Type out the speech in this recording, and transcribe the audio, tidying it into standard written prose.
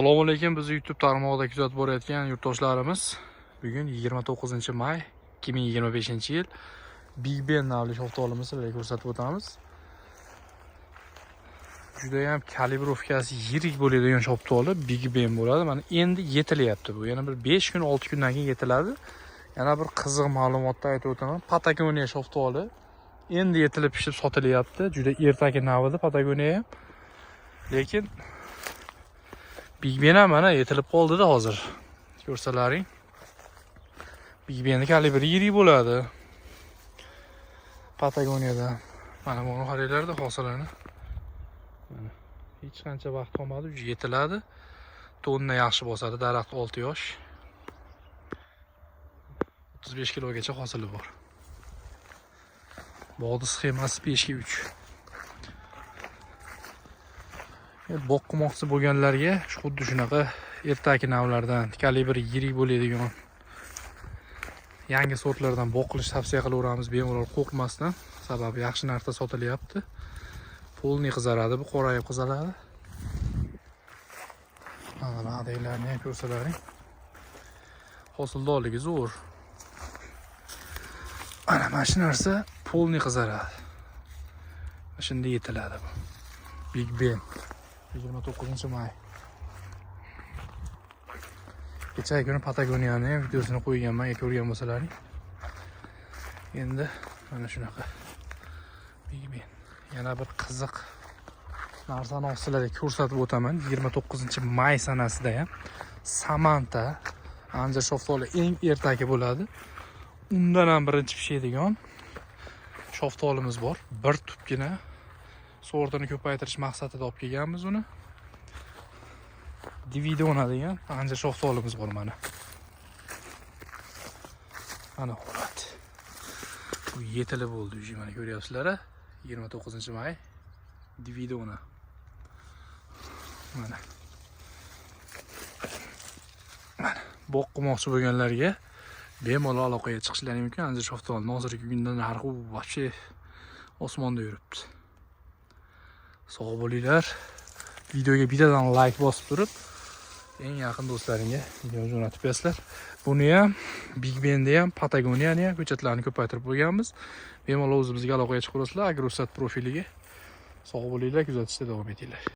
Assalomu alaykum, bizni YouTube tarmog'ida kuzatib borayotgan yurtdoshlarimiz. Bugun 29-may 2025-yil Big Ben navli shoftoligimizni sizlarga ko'rsatib o'tamiz. Juda ham kalibrovkasi yirik bo'ladigan shoftoli Big Ben bo'ladi. Mana endi yetilyapti bu. Yana bir 5 kun, 6 kundan keyin yetiladi. Yana bir qiziq ma'lumotni aytib o'taman. Patagonia shoftoli endi yetilib pishib sotilyapti. Juda ertaki navida Patagonia ham. Lekin Big Ben ham mana yetilib qoldi-da hozir. Ko'rsalaring. Big Benning kalibri yirik bo'ladi. Patagoniyada. Mana buni qaranglar-da hosillarni. Mana hech qancha vaqt qolmadi, yetiladi. Tonna yaxshi bosadi, daraxt 6 yosh. 35 kilogacha hosili bor. Bog'ning sxemasi 5/3. Boqmoqchi bo'lganlarga xuddi shunaqa ertaki navlardan kalibri yirik bo'ladigan yangi sortlardan boqilish tavsiya qilaveramiz, bemalol qo'rqmasdan. Sababi yaxshi narxda sotilyapti. Polni qizaradi, bu qorayib qizaradi. Mana adaylarni ham ko'rsalaring. Hosildorligi zo'r. Mana shu narsa polni qizaradi. Shunda yetiladi bu. Big Ben 29-may. Kecha kuni Patagoniyaning videosini qo'yganman, ko'rgan bo'lsalaring. Endi mana shunaqa Big Ben. Yana bir qiziq narsani sizlarga ko'rsatib o'taman. 29-may sanasida ham Samanta anjar shoftoli eng ertaki bo'ladi. Undan ham birinchi pishadigan shoftolimiz bor. Bir tupgina sortini ko'paytirish maqsadida olib kelganmiz uni. Dividona degan ancha shoftolimiz bor mana. Mana holat. Bu yetilib bo'ldi, mana ko'ryapsizlar, 29-may Dividona. Mana. Mana boqmoqchi bo'lganlarga bemalol aloqaga chiqishlari mumkin. Ancha shoftoli hozirgi kunda narxi вообще osmonda yuribdi. Sog' bo'linglar. Videoga bittadan like bosib turib, eng yaqin do'stlaringga video jo'natib bersizlar. Buni ham Big Ben'da ham Patagoniyani ham ko'chatlarni ko'paytirib qo'yganmiz. Bemalol o'zimizga aloqaga chiqib turasizlar, Agrosat profiliga. Sog' bo'linglar, kuzatishda davom etinglar.